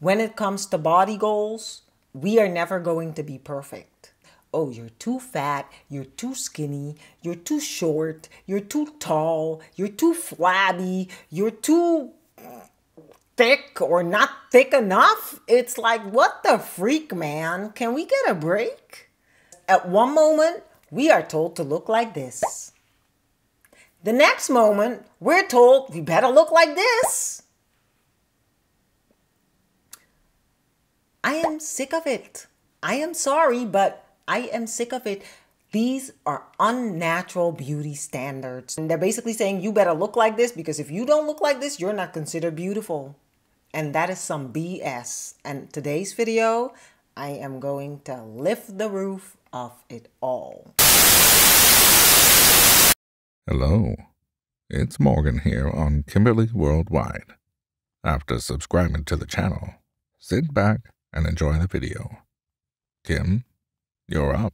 When it comes to body goals, we are never going to be perfect. Oh, you're too fat, you're too skinny, you're too short, you're too tall, you're too flabby, you're too thick or not thick enough. It's like, what the freak, man? Can we get a break? At one moment, we are told to look like this. The next moment, we're told we better look like this. I am sick of it. I am sorry, but I am sick of it. These are unnatural beauty standards. And they're basically saying you better look like this because if you don't look like this, you're not considered beautiful. And that is some BS. And today's video, I am going to lift the roof of it all. Hello, it's Morgan here on Kimberly Worldwide. After subscribing to the channel, sit back and enjoy the video. Kim, you're up.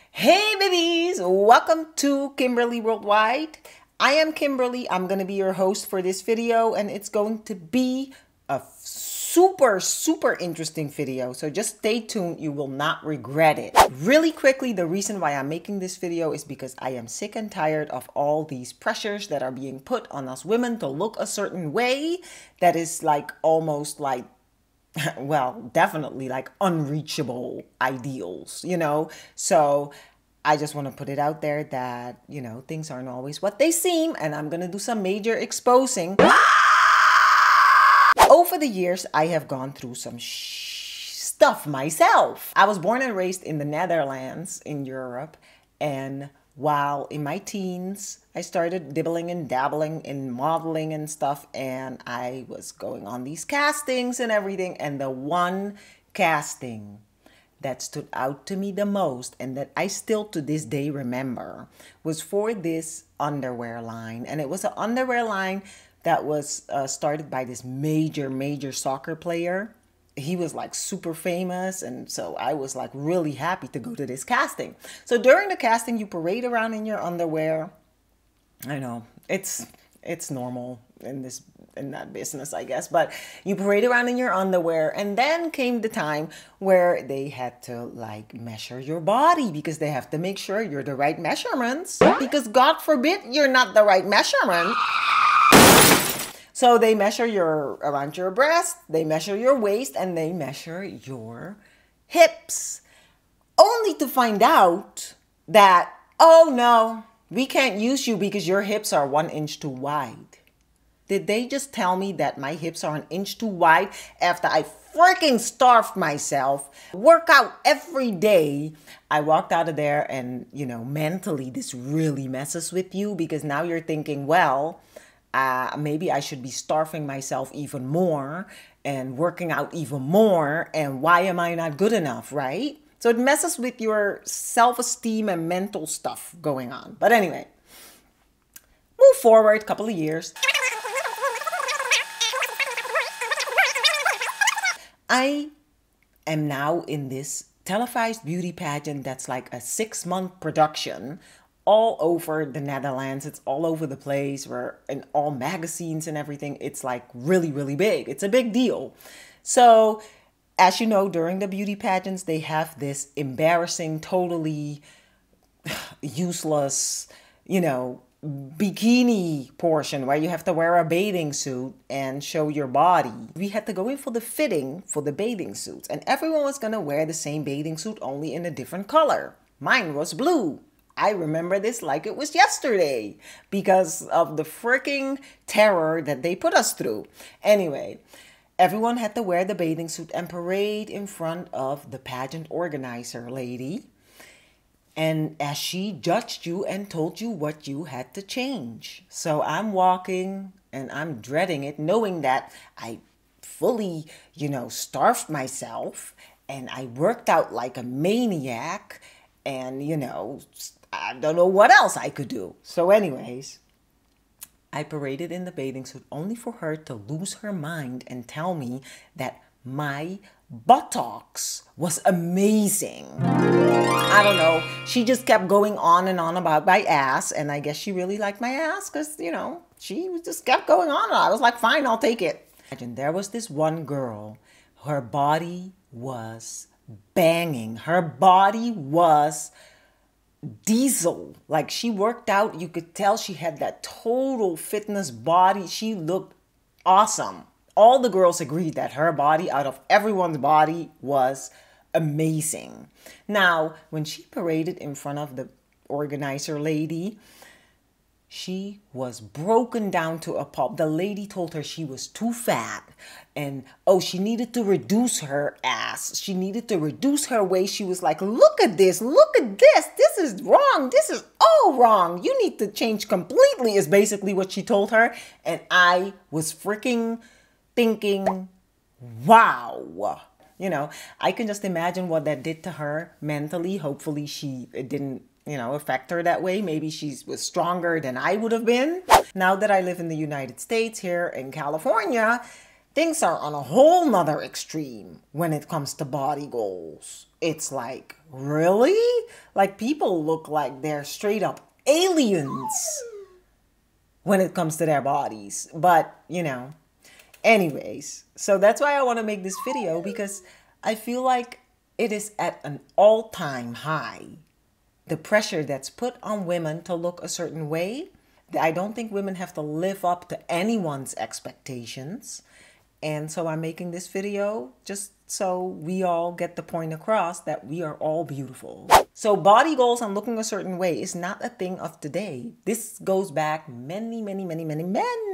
Hey babies, welcome to Kimberly Worldwide. I am Kimberly. I'm going to be your host for this video, and it's going to be a super interesting video. So just stay tuned. You will not regret it. Really quickly, the reason why I'm making this video is because I am sick and tired of all these pressures that are being put on us women to look a certain way that is like almost like, well, definitely like unreachable ideals, you know? So I just want to put it out there that, you know, things aren't always what they seem, and I'm going to do some major exposing. Over the years, I have gone through some stuff myself. I was born and raised in the Netherlands in Europe, and while in my teens, I started dibbling and dabbling in modeling and stuff, and I was going on these castings and everything, and the one casting that stood out to me the most and that I still to this day remember was for this underwear line. And it was an underwear line that was started by this major soccer player. He was like super famous, and so I was like really happy to go to this casting. So during the casting, you parade around in your underwear. I know it's normal in that business, I guess, but you parade around in your underwear, and then came the time where they had to like measure your body because they have to make sure you're the right measurements, because God forbid you're not the right measurement. So they measure around your breast, they measure your waist, and they measure your hips, only to find out that, oh no, we can't use you because your hips are 1 inch too wide. Did they just tell me that my hips are 1 inch too wide after I freaking starved myself, work out every day? I walked out of there, and, you know, mentally this really messes with you because now you're thinking, well, maybe I should be starving myself even more and working out even more. And why am I not good enough, right? So it messes with your self-esteem and mental stuff going on. But anyway, move forward a couple of years. I am now in this televised beauty pageant that's like a 6-month production all over the Netherlands. It's all over the place. We're in all magazines and everything. It's like really big. It's a big deal. So as you know, during the beauty pageants, they have this embarrassing, totally useless, you know, bikini portion where you have to wear a bathing suit and show your body. We had to go in for the fitting for the bathing suits, and everyone was going to wear the same bathing suit, only in a different color. Mine was blue. I remember this like it was yesterday because of the freaking terror that they put us through. Anyway, everyone had to wear the bathing suit and parade in front of the pageant organizer lady. And as she judged you and told you what you had to change. So I'm walking and I'm dreading it, knowing that I fully, you know, starved myself and I worked out like a maniac, and, you know, I don't know what else I could do. So anyways, I paraded in the bathing suit only for her to lose her mind and tell me that my buttocks was amazing. I don't know. She just kept going on and on about my ass. And I guess she really liked my ass because, you know, she just kept going on. I was like, fine, I'll take it. Imagine there was this one girl. Her body was banging. Her body was diesel. Like, she worked out. You could tell she had that total fitness body. She looked awesome. All the girls agreed that her body, out of everyone's body, was amazing. Now, when she paraded in front of the organizer lady, she was broken down to a pulp. The lady told her she was too fat and, oh, she needed to reduce her ass. She needed to reduce her waist. She was like, look at this. Look at this. This is wrong. This is all wrong. You need to change completely is basically what she told her. And I was freaking thinking, wow. You know, I can just imagine what that did to her mentally. Hopefully it didn't, you know, affect her that way. Maybe she was stronger than I would have been. Now that I live in the United States here in California, things are on a whole nother extreme when it comes to body goals. It's like, really? Like, people look like they're straight up aliens when it comes to their bodies. But, you know, anyways, so that's why I want to make this video, because I feel like it is at an all-time high. The pressure that's put on women to look a certain way. I don't think women have to live up to anyone's expectations. And so I'm making this video just so we all get the point across that we are all beautiful. So body goals and looking a certain way is not a thing of today. This goes back many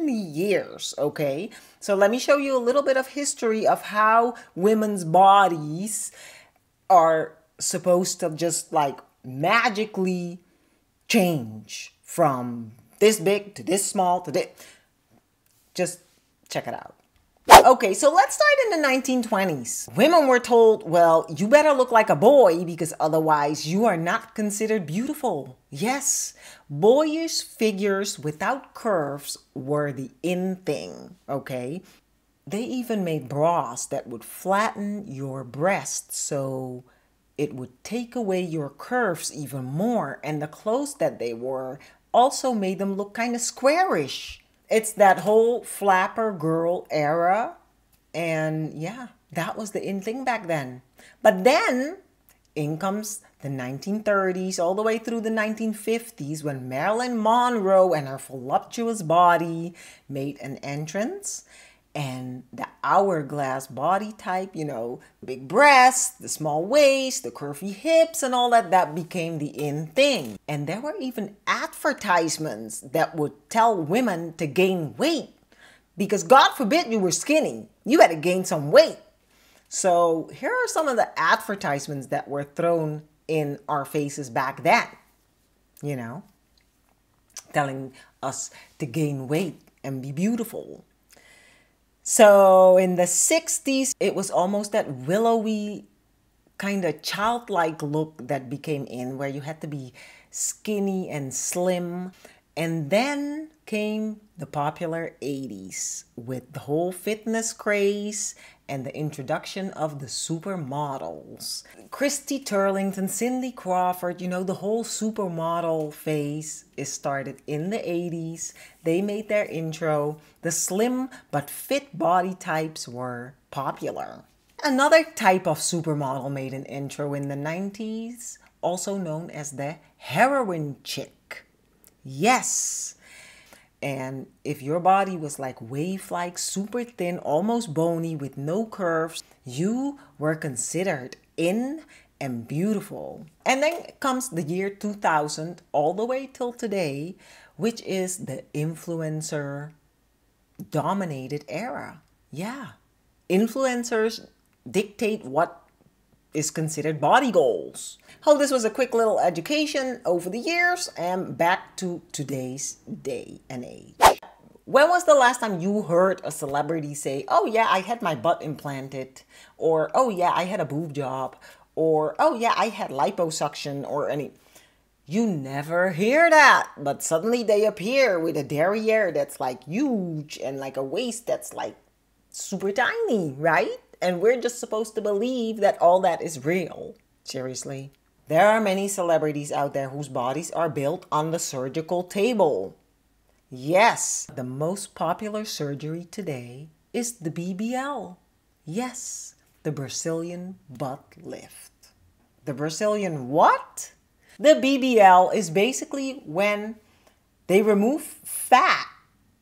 years, okay? So let me show you a little bit of history of how women's bodies are supposed to just like magically change from this big to this small to this. Just check it out. Okay, so let's start in the 1920s. Women were told, well, you better look like a boy because otherwise you are not considered beautiful. Yes, boyish figures without curves were the in thing, okay? They even made bras that would flatten your breasts so it would take away your curves even more. And the clothes that they wore also made them look kind of squarish. It's that whole flapper girl era. And yeah, that was the in thing back then. But then in comes the 1930s all the way through the 1950s when Marilyn Monroe and her voluptuous body made an entrance. And the hourglass body type, you know, big breasts, the small waist, the curvy hips and all that, that became the in thing. And there were even advertisements that would tell women to gain weight because God forbid you were skinny. You had to gain some weight. So here are some of the advertisements that were thrown in our faces back then, you know, telling us to gain weight and be beautiful. So in the 60s, it was almost that willowy kind of childlike look that became in, where you had to be skinny and slim. And then came the popular 80s with the whole fitness craze and the introduction of the supermodels. Christy Turlington, Cindy Crawford, you know, the whole supermodel phase is started in the 80s. They made their intro. The slim but fit body types were popular. Another type of supermodel made an intro in the 90s, also known as the heroin chick. Yes. And if your body was like wave-like, super thin, almost bony with no curves, you were considered in and beautiful. And then comes the year 2000 all the way till today, which is the influencer dominated era. Yeah. Influencers dictate what is considered body goals. Hope this was a quick little education over the years and back to today's day and age. When was the last time you heard a celebrity say, oh yeah, I had my butt implanted, or oh yeah, I had a boob job, or oh yeah, I had liposuction, or any... You never hear that, but suddenly they appear with a derriere that's like huge and like a waist that's like super tiny, right? and we're just supposed to believe that all that is real. Seriously. There are many celebrities out there whose bodies are built on the surgical table. Yes, the most popular surgery today is the BBL. Yes, the Brazilian butt lift. The Brazilian what? The BBL is basically when they remove fat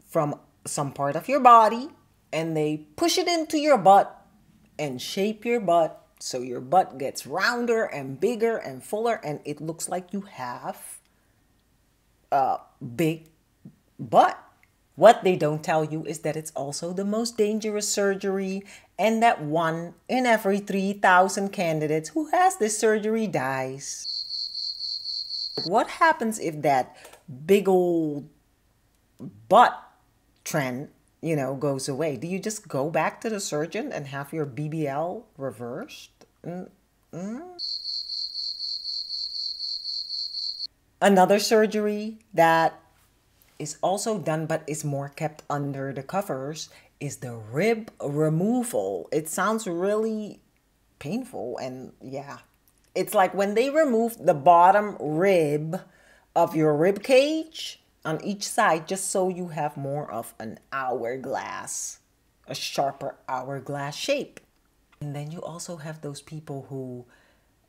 from some part of your body and they push it into your butt and shape your butt so your butt gets rounder and bigger and fuller and it looks like you have a big butt. What they don't tell you is that it's also the most dangerous surgery and that 1 in every 3,000 candidates who has this surgery dies. What happens if that big old butt trend, goes away? Do you just go back to the surgeon and have your BBL reversed? Another surgery that is also done but is more kept under the covers is the rib removal. It sounds really painful, and yeah. It's like when they remove the bottom rib of your rib cage on each side just so you have more of an hourglass, a sharper hourglass shape. And then you also have those people who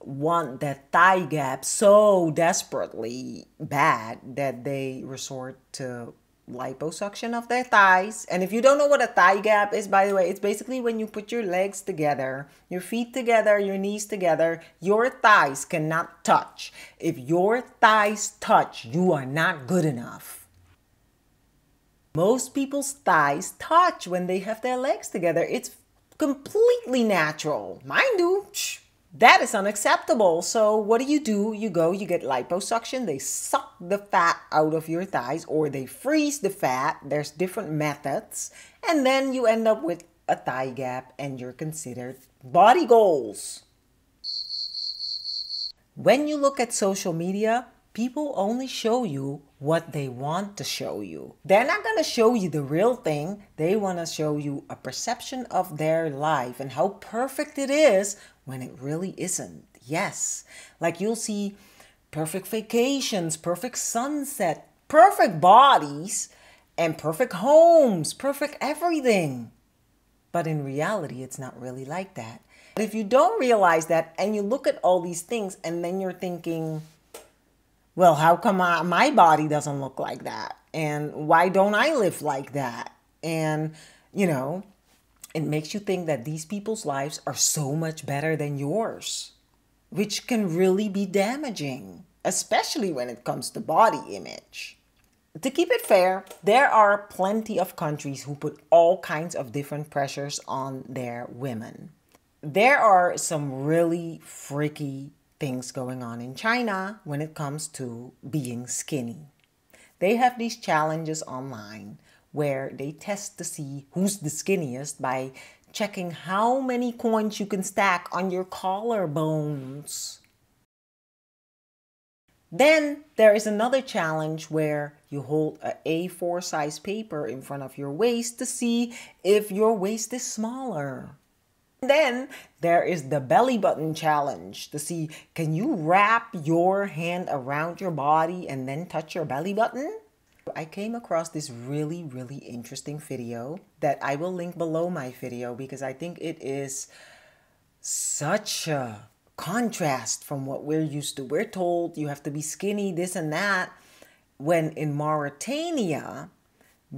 want that thigh gap so desperately bad that they resort to liposuction of their thighs. And if you don't know what a thigh gap is, by the way, it's basically when you put your legs together, your feet together, your knees together, your thighs cannot touch. If your thighs touch, you are not good enough. Most people's thighs touch when they have their legs together. It's completely natural. Mine do. That is unacceptable. So what do? You get liposuction. They suck the fat out of your thighs or they freeze the fat. There's different methods. And then you end up with a thigh gap and you're considered body goals. When you look at social media, people only show you what they want to show you. They're not going to show you the real thing. They want to show you a perception of their life and how perfect it is when it really isn't. Yes, like you'll see perfect vacations, perfect sunset, perfect bodies, and perfect homes, perfect everything. But in reality, it's not really like that. But if you don't realize that and you look at all these things and then you're thinking, well, how come my body doesn't look like that? And why don't I live like that? And, it makes you think that these people's lives are so much better than yours, which can really be damaging, especially when it comes to body image. To keep it fair, there are plenty of countries who put all kinds of different pressures on their women. There are some really freaky things going on in China when it comes to being skinny. They have these challenges online where they test to see who's the skinniest by checking how many coins you can stack on your collarbones. Then there is another challenge where you hold a A4 size paper in front of your waist to see if your waist is smaller. Then there is the belly button challenge to see, can you wrap your hand around your body and then touch your belly button? I came across this really, really interesting video that I will link below my video because I think it is such a contrast from what we're used to. We're told you have to be skinny, this and that, when in Mauretanina,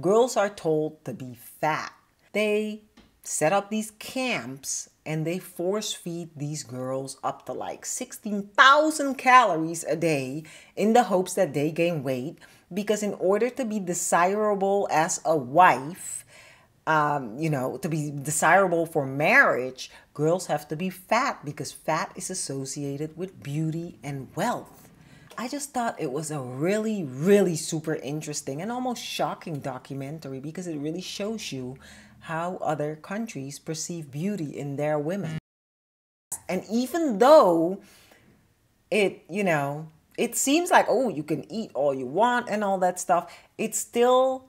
girls are told to be fat. They set up these camps and they force feed these girls up to like 16,000 calories a day in the hopes that they gain weight, because in order to be desirable as a wife, to be desirable for marriage, girls have to be fat because fat is associated with beauty and wealth. I just thought it was a really, really super interesting and almost shocking documentary because it really shows you how other countries perceive beauty in their women. And even though it seems like, oh, you can eat all you want and all that stuff, it's still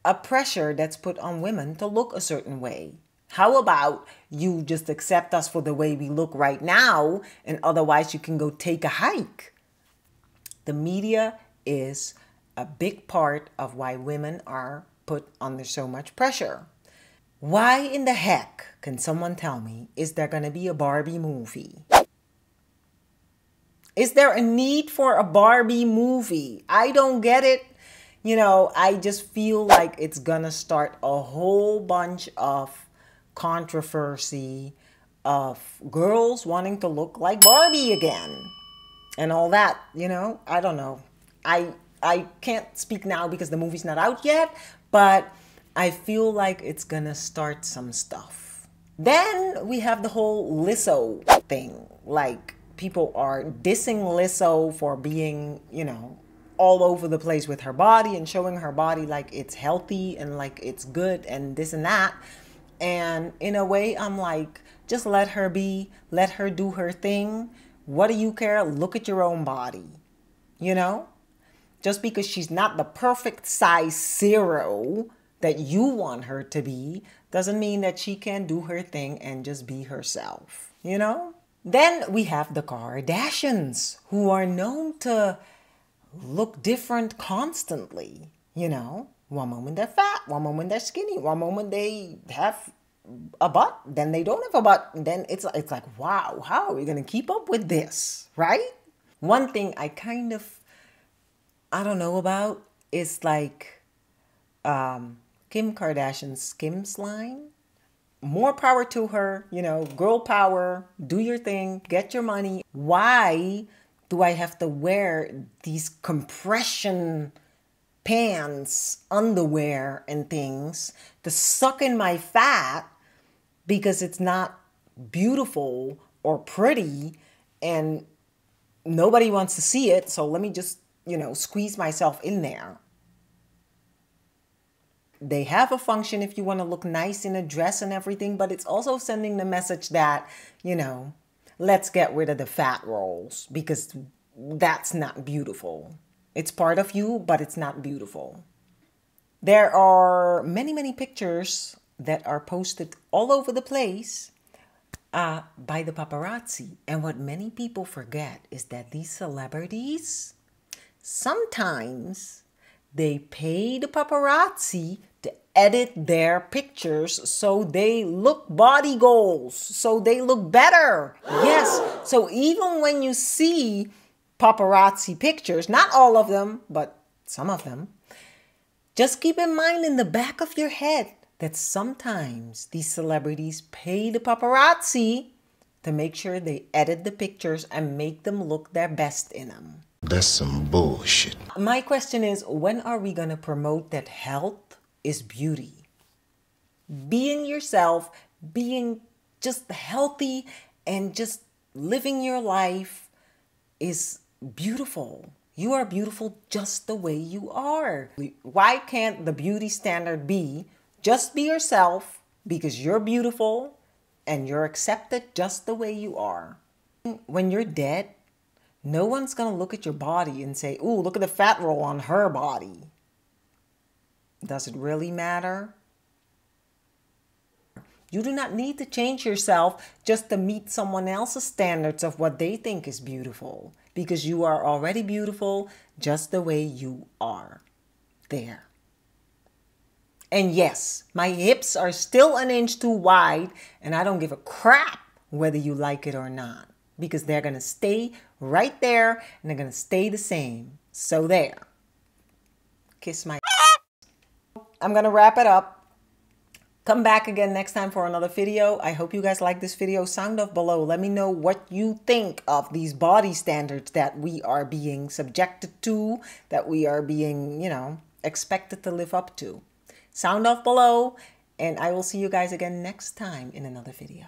a pressure that's put on women to look a certain way. How about you just accept us for the way we look right now, and otherwise you can go take a hike? The media is a big part of why women are put under so much pressure. Why in the heck, can someone tell me, is there going to be a Barbie movie? Is there a need for a Barbie movie? I don't get it. You know, I just feel like it's gonna start a whole bunch of controversy of girls wanting to look like Barbie again and all that, you know. I don't know. I can't speak now because the movie's not out yet, but I feel like it's gonna start some stuff. Then we have the whole Lizzo thing. Like, people are dissing Lizzo for being, you know, all over the place with her body and showing her body like it's healthy and like it's good and this and that. And in a way, I'm like, just let her be, let her do her thing. What do you care? Look at your own body, you know? Just because she's not the perfect size 0 that you want her to be doesn't mean that she can do her thing and just be herself, you know? Then we have the Kardashians, who are known to look different constantly, you know? One moment they're fat, one moment they're skinny, one moment they have a butt, then they don't have a butt. Then it's like, wow, how are we going to keep up with this, right? One thing I kind of, I don't know about is like Kim Kardashian's Skims line. More power to her, you know, girl power, do your thing, get your money. Why do I have to wear these compression pants, underwear and things to suck in my fat because it's not beautiful or pretty and nobody wants to see it, so let me just, you know, squeeze myself in there. They have a function if you want to look nice in a dress and everything, but it's also sending the message that, you know, let's get rid of the fat rolls because that's not beautiful. It's part of you, but it's not beautiful. There are many, many pictures that are posted all over the place by the paparazzi. And what many people forget is that these celebrities, sometimes they pay the paparazzi to edit their pictures so they look body goals, so they look better. Yes, so even when you see paparazzi pictures, not all of them, but some of them, just keep in mind in the back of your head that sometimes these celebrities pay the paparazzi to make sure they edit the pictures and make them look their best in them. That's some bullshit. My question is, when are we going to promote that health is beauty? Being yourself, being just healthy and just living your life is beautiful. You are beautiful just the way you are. Why can't the beauty standard be just be yourself because you're beautiful and you're accepted just the way you are? When you're dead, no one's going to look at your body and say, ooh, look at the fat roll on her body. Does it really matter? You do not need to change yourself just to meet someone else's standards of what they think is beautiful, because you are already beautiful just the way you are. There. And yes, my hips are still an inch too wide, and I don't give a crap whether you like it or not, because they're going to stay right there and they're going to stay the same. So there. Kiss my I'm going to wrap it up. Come back again next time for another video. I hope you guys like this video. Sound off below. Let me know what you think of these body standards that we are being subjected to, that we are being, you know, expected to live up to. Sound off below, and I will see you guys again next time in another video.